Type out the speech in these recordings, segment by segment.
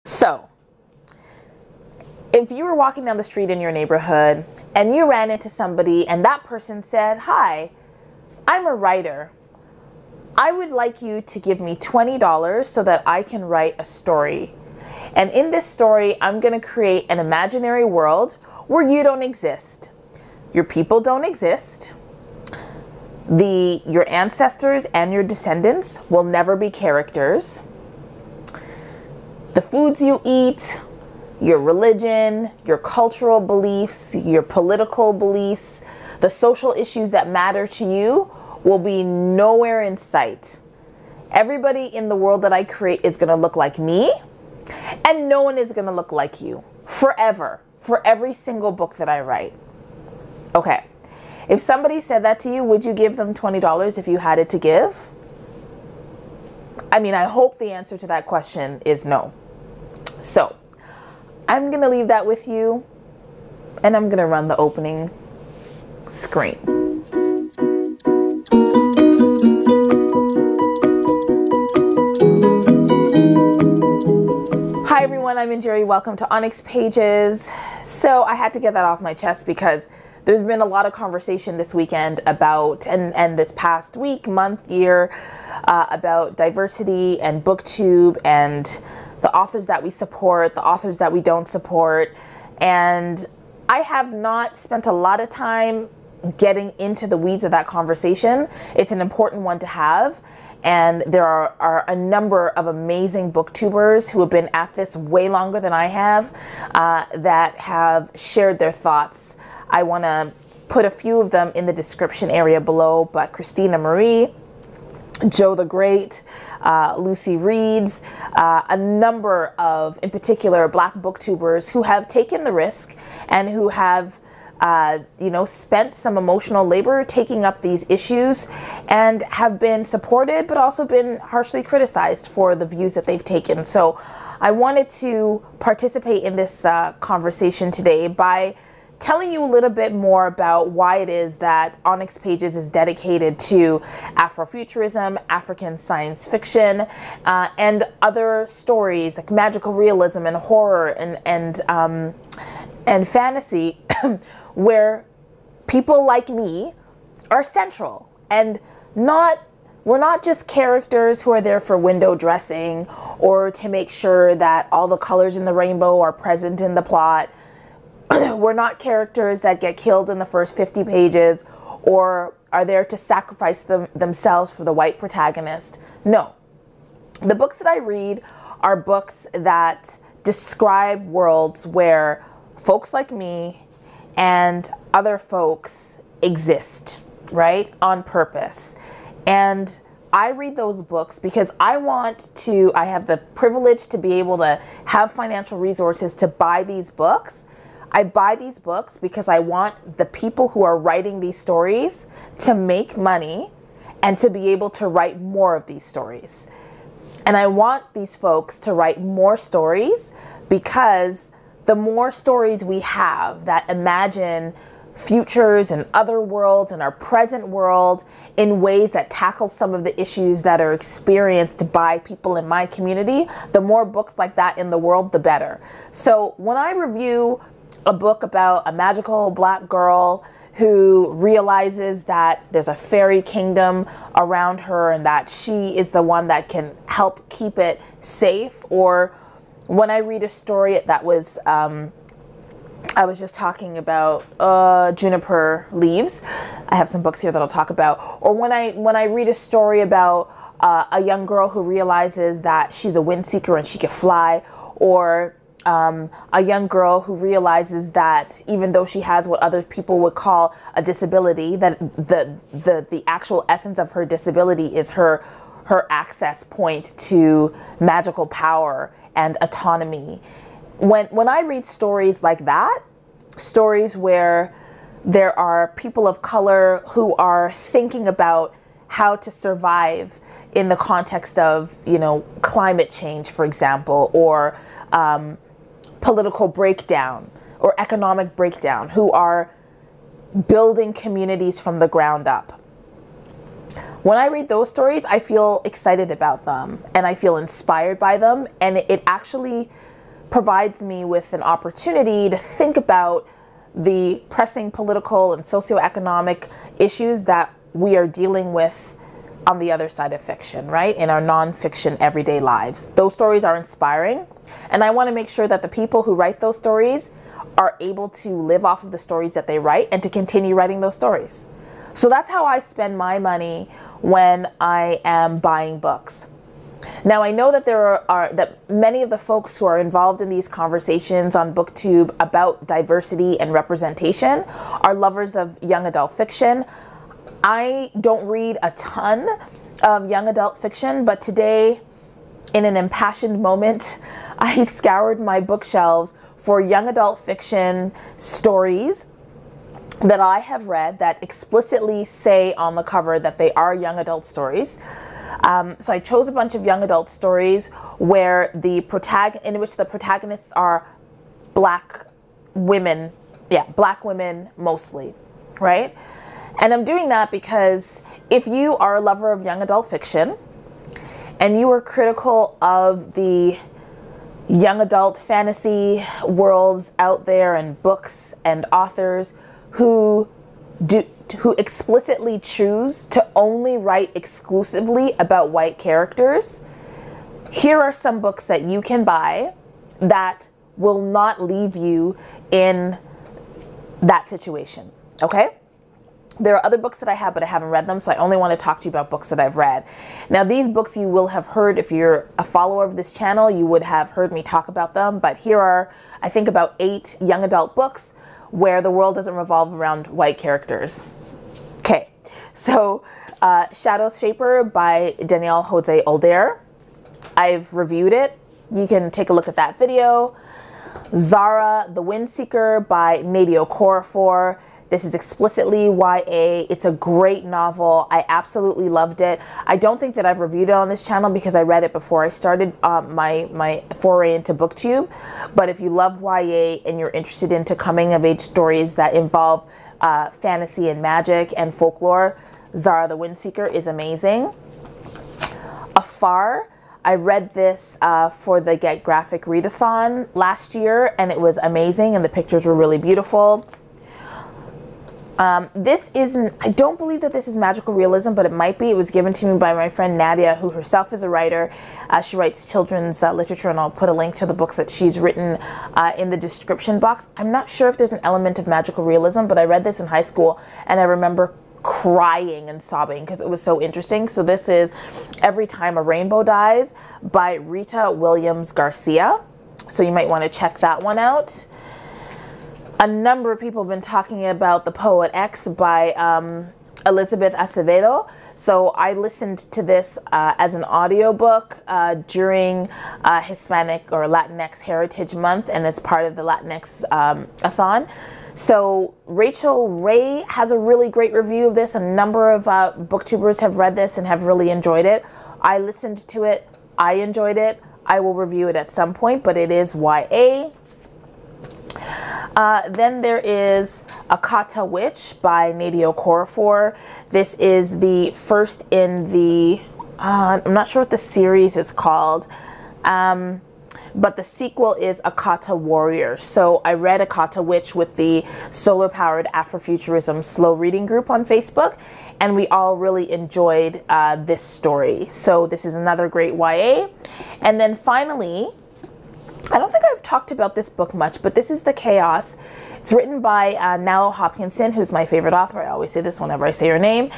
So, if you were walking down the street in your neighborhood and you ran into somebody and that person said, "Hi, I'm a writer. I would like you to give me $20 so that I can write a story. And in this story, I'm going to create an imaginary world where you don't exist. Your people don't exist. Your ancestors and your descendants will never be characters. The foods you eat, your religion, your cultural beliefs, your political beliefs, the social issues that matter to you will be nowhere in sight. Everybody in the world that I create is going to look like me, and no one is going to look like you forever, for every single book that I write." Okay. If somebody said that to you, would you give them $20 if you had it to give? I mean, I hope the answer to that question is no. So, I'm going to leave that with you, and I'm going to run the opening screen. Hi everyone, I'm Injeri. Welcome to Onyx Pages. So I had to get that off my chest because there's been a lot of conversation this weekend about, and this past week, month, year, about diversity and Booktube and the authors that we support, the authors that we don't support. And I have not spent a lot of time getting into the weeds of that conversation. It's an important one to have. And there are a number of amazing booktubers who have been at this way longer than I have, that have shared their thoughts. I want to put a few of them in the description area below, but Christina Marie, Joe the Great, Lucy Reads, a number of, in particular, Black booktubers who have taken the risk and who have spent some emotional labor taking up these issues and have been supported, but also been harshly criticized for the views that they've taken. So I wanted to participate in this conversation today by telling you a little bit more about why it is that Onyx Pages is dedicated to Afrofuturism, African science fiction, and other stories like magical realism and horror and fantasy, where people like me are central, and we're not just characters who are there for window dressing or to make sure that all the colors in the rainbow are present in the plot. We're not characters that get killed in the first 50 pages or are there to sacrifice themselves for the white protagonist. No. The books that I read are books that describe worlds where folks like me and other folks exist, right? On purpose. And I read those books because I have the privilege to be able to have financial resources to buy these books. I buy these books because I want the people who are writing these stories to make money and to be able to write more of these stories. And I want these folks to write more stories because the more stories we have that imagine futures and other worlds and our present world in ways that tackle some of the issues that are experienced by people in my community, the more books like that in the world, the better. So when I review a book about a magical Black girl who realizes that there's a fairy kingdom around her and that she is the one that can help keep it safe, or when I read a story that was, I was just talking about juniper leaves. I have some books here that I'll talk about. Or when I read a story about a young girl who realizes that she's a wind seeker and she can fly, or a young girl who realizes that even though she has what other people would call a disability, that the actual essence of her disability is her access point to magical power and autonomy. When I read stories like that, stories where there are people of color who are thinking about how to survive in the context of, climate change, for example, or political breakdown or economic breakdown, who are building communities from the ground up. When I read those stories, I feel excited about them and I feel inspired by them, and it actually provides me with an opportunity to think about the pressing political and socioeconomic issues that we are dealing with on the other side of fiction, right? In our nonfiction everyday lives. Those stories are inspiring, and I want to make sure that the people who write those stories are able to live off of the stories that they write and to continue writing those stories. So that's how I spend my money when I am buying books. Now, I know that that many of the folks who are involved in these conversations on Booktube about diversity and representation are lovers of young adult fiction. I don't read a ton of young adult fiction, but today, in an impassioned moment, I scoured my bookshelves for young adult fiction stories that I have read that explicitly say on the cover that they are young adult stories. So I chose a bunch of young adult stories where in which the protagonists are black women, black women mostly, right? And I'm doing that because if you are a lover of young adult fiction and you are critical of the young adult fantasy worlds out there and books and authors who explicitly choose to only write exclusively about white characters, here are some books that you can buy that will not leave you in that situation, okay? There are other books that I have, but I haven't read them, so I only want to talk to you about books that I've read. Now, these books you will have heard, if you're a follower of this channel, you would have heard me talk about them, but here are, I think, about 8 young adult books where the world doesn't revolve around white characters. Okay, so Shadow Shaper by Danielle Jose Older. I've reviewed it. You can take a look at that video. Zara the Windseeker by Nadia Okorafor. This is explicitly YA. It's a great novel. I absolutely loved it. I don't think that I've reviewed it on this channel because I read it before I started my foray into BookTube. But if you love YA and you're interested into coming of age stories that involve fantasy and magic and folklore, Zara the Windseeker is amazing. Afar, I read this for the Get Graphic Readathon last year, and it was amazing, and the pictures were really beautiful. This isn't, I don't believe that this is magical realism, but it might be. It was given to me by my friend Nadia, who herself is a writer. She writes children's literature, and I'll put a link to the books that she's written in the description box. I'm not sure if there's an element of magical realism, but I read this in high school, and I remember crying and sobbing because it was so interesting. So this is Every Time a Rainbow Dies by Rita Williams Garcia. So you might want to check that one out. A number of people have been talking about The Poet X by Elizabeth Acevedo. So I listened to this as an audiobook during Hispanic or Latinx Heritage Month, and it's part of the Latinx-a-thon. So Rachel Ray has a really great review of this. A number of booktubers have read this and have really enjoyed it. I listened to it. I enjoyed it. I will review it at some point, but it is YA. Then there is Akata Witch by Nadia Okorafor. This is the first in the, I'm not sure what the series is called, but the sequel is Akata Warrior. So I read Akata Witch with the solar-powered Afrofuturism slow reading group on Facebook, and we all really enjoyed this story. So this is another great YA. And then finally, I don't think I've talked about this book much, but this is The Chaos. It's written by Nalo Hopkinson, who's my favorite author. I always say this whenever I say her name.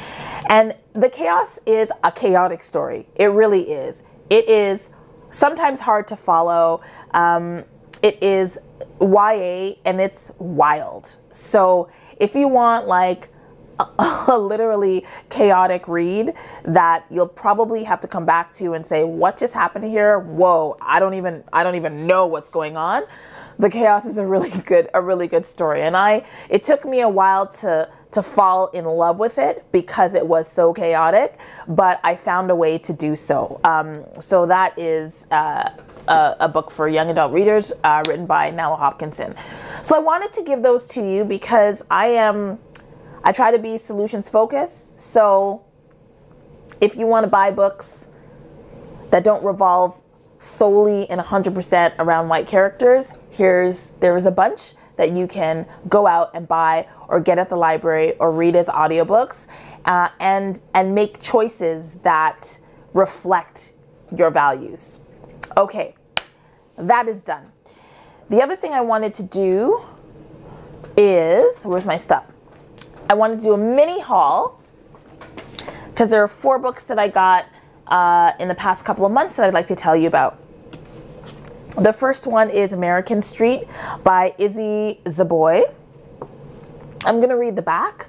And The Chaos is a chaotic story. It really is. It is sometimes hard to follow. It is YA and it's wild. So if you want like a literally chaotic read that you'll probably have to come back to and say, what just happened here? Whoa, I don't even know what's going on. The Chaos is a really good story. And it took me a while to fall in love with it because it was so chaotic, but I found a way to do so. So that is a book for young adult readers written by Nalo Hopkinson. So I wanted to give those to you because I try to be solutions focused. So if you want to buy books that don't revolve solely and 100% around white characters, there is a bunch that you can go out and buy or get at the library or read as audiobooks, and make choices that reflect your values. Okay, that is done. The other thing I wanted to do is, where's my stuff? I wanted to do a mini haul because there are 4 books that I got in the past couple of months that I'd like to tell you about. The first one is American Street by Izzy Zaboy. I'm going to read the back.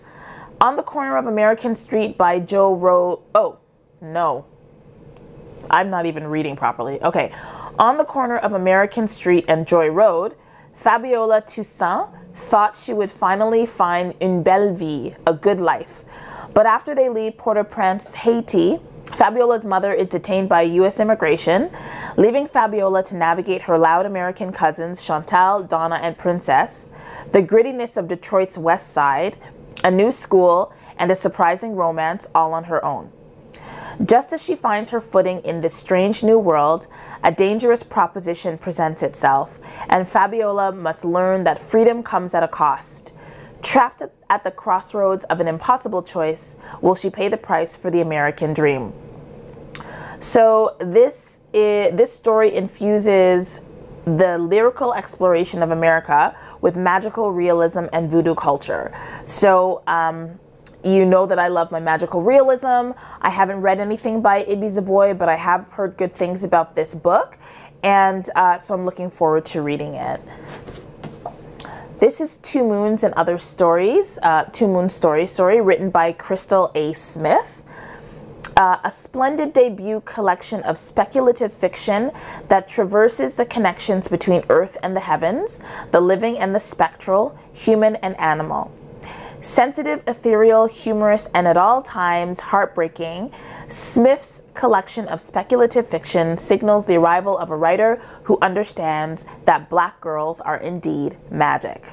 On the Corner of American Street by Joe Rowe. Oh, no. I'm not even reading properly. Okay. On the corner of American Street and Joy Road, Fabiola Toussaint thought she would finally find une belle vie, a good life. But after they leave Port-au-Prince, Haiti, Fabiola's mother is detained by U.S. immigration, leaving Fabiola to navigate her loud American cousins, Chantal, Donna, and Princess, the grittiness of Detroit's West Side, a new school, and a surprising romance all on her own. Just as she finds her footing in this strange new world, a dangerous proposition presents itself, and Fabiola must learn that freedom comes at a cost. Trapped at the crossroads of an impossible choice, will she pay the price for the American dream? So this story infuses the lyrical exploration of America with magical realism and voodoo culture. So you know that I love my magical realism. I haven't read anything by Izzy Zaboy, but I have heard good things about this book, and so I'm looking forward to reading it. This is Two Moons and Other Stories, Two Moon Stories, sorry, written by Crystal A. Smith. A splendid debut collection of speculative fiction that traverses the connections between Earth and the heavens, the living and the spectral, human and animal. Sensitive, ethereal, humorous, and at all times heartbreaking, Smith's collection of speculative fiction signals the arrival of a writer who understands that Black girls are indeed magic.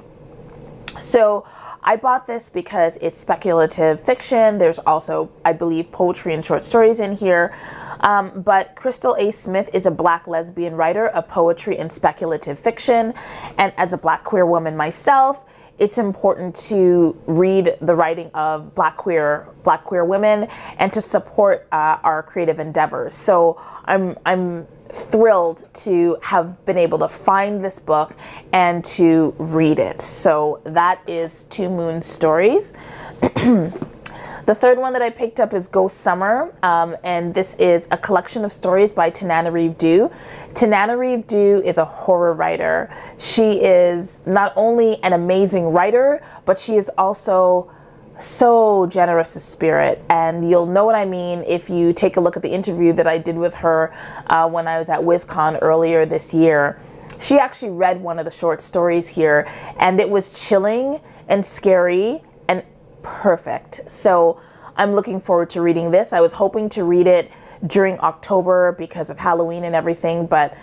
So I bought this because it's speculative fiction. There's also, I believe, poetry and short stories in here. But Crystal A. Smith is a Black lesbian writer of poetry and speculative fiction. And as a Black queer woman myself, it's important to read the writing of Black queer women and to support our creative endeavors. So I'm thrilled to have been able to find this book and to read it. So that is Two Moon Stories. The third one that I picked up is Ghost Summer, and this is a collection of stories by Tananarive Due. Tananarive Due is a horror writer. She is not only an amazing writer, but she is also so generous of spirit, and you'll know what I mean if you take a look at the interview that I did with her when I was at WizCon earlier this year. She actually read one of the short stories here, and it was chilling and scary and perfect. So I'm looking forward to reading this. I was hoping to read it during October because of Halloween and everything, but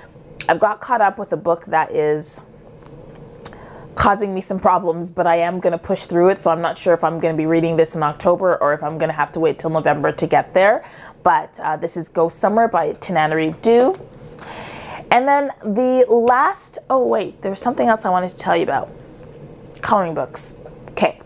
I've got caught up with a book that is causing me some problems, but I am going to push through it. So I'm not sure if I'm going to be reading this in October or if I'm going to have to wait till November to get there. But this is Ghost Summer by Tananarive Due. And then the last, oh wait, there's something else I wanted to tell you about. Coloring books. Okay.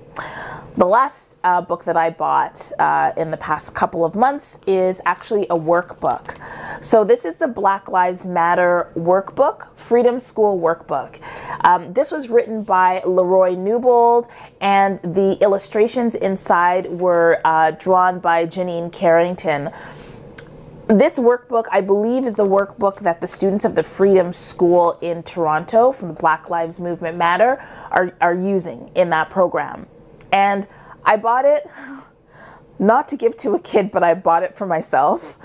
The last book that I bought in the past couple of months is actually a workbook. So this is the Black Lives Matter workbook, Freedom School workbook. This was written by Leroy Newbold, and the illustrations inside were drawn by Janine Carrington. This workbook, I believe, is the workbook that the students of the Freedom School in Toronto from the Black Lives Movement Matter are using in that program. And I bought it not to give to a kid, but I bought it for myself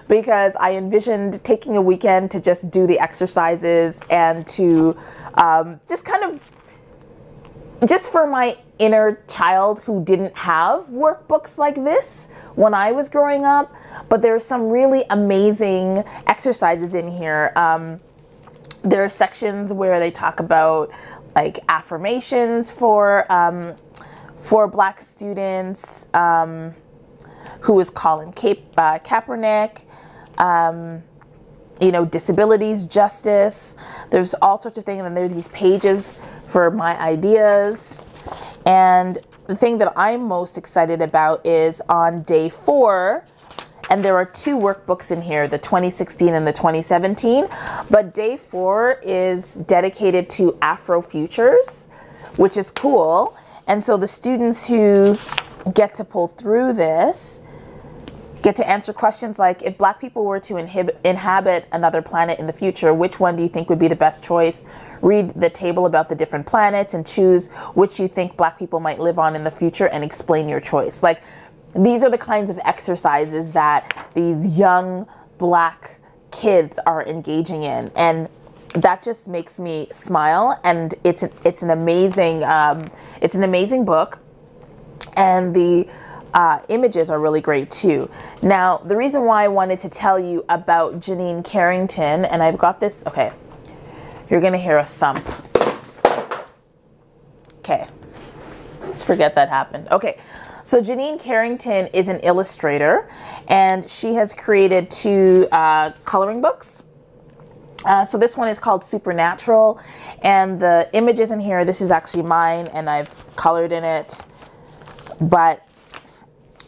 because I envisioned taking a weekend to just do the exercises and to just for my inner child who didn't have workbooks like this when I was growing up. But there's some really amazing exercises in here. There are sections where they talk about like affirmations for Black students, who is Colin Kaepernick, you know, disabilities, justice. There's all sorts of things. And then there are these pages for my ideas. And the thing that I'm most excited about is on day 4, and there are 2 workbooks in here, the 2016 and the 2017, but day 4 is dedicated to Afrofutures, which is cool. And so the students who get to pull through this get to answer questions like, if Black people were to inhabit another planet in the future, which one do you think would be the best choice? Read the table about the different planets and choose which you think Black people might live on in the future and explain your choice. Like, these are the kinds of exercises that these young Black kids are engaging in. And that just makes me smile. And it's an amazing book. And the images are really great too. Now, the reason why I wanted to tell you about Janine Carrington, and I've got this, okay, you're gonna hear a thump. Okay, let's forget that happened. Okay, so Janine Carrington is an illustrator, and she has created 2 coloring books. So this one is called Supernatural, and the images in here, this is actually mine, and I've colored in it, but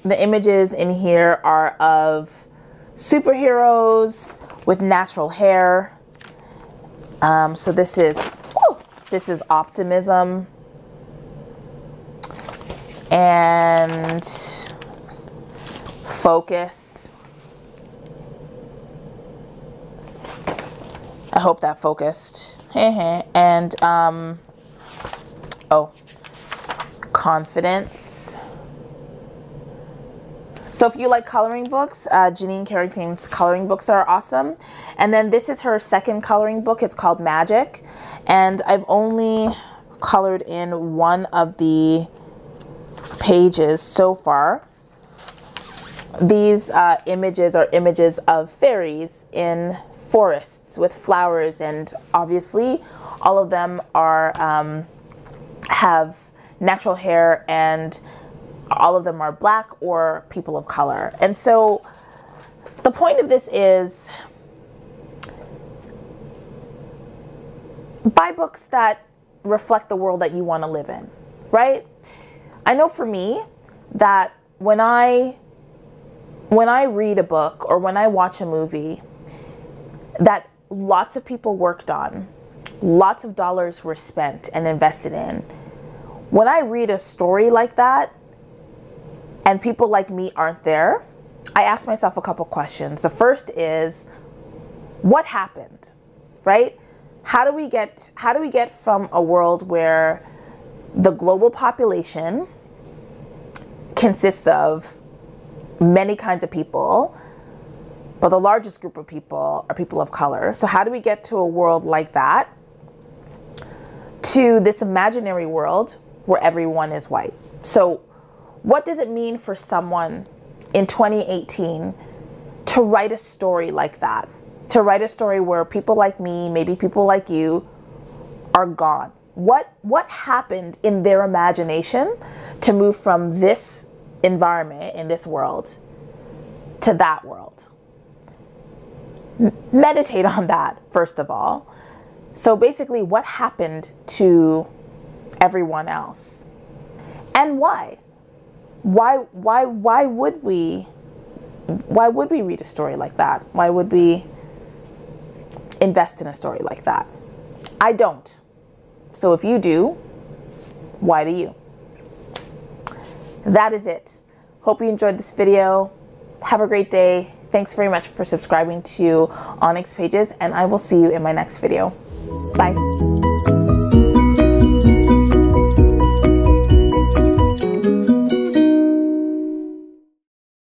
the images in here are of superheroes with natural hair. So this is optimism and focus. I hope that focused. And confidence. So if you like coloring books, Janine Carrington's coloring books are awesome. And then this is her second coloring book. It's called Magic. And I've only colored in one of the pages so far. These images are images of fairies in forests with flowers. And obviously all of them are have natural hair, and all of them are Black or people of color. And so the point of this is, buy books that reflect the world that you want to live in, right? I know for me that when I read a book or when I watch a movie that lots of people worked on, lots of dollars were spent and invested in, when I read a story like that, and people like me aren't there, I ask myself a couple questions. The first is, what happened, right? How do we get from a world where the global population consists of many kinds of people, but the largest group of people are people of color? So how do we get to a world like that, to this imaginary world where everyone is white? So what does it mean for someone in 2018 to write a story like that? To write a story where people like me, maybe people like you, are gone. What happened in their imagination to move from this environment in this world to that world? Meditate on that, first of all. So basically, what happened to everyone else? And why? Why would we read a story like that? Why would we invest in a story like that? I don't. So if you do, why do you? That is it. Hope you enjoyed this video. Have a great day. Thanks very much for subscribing to Onyx Pages, and I will see you in my next video. Bye.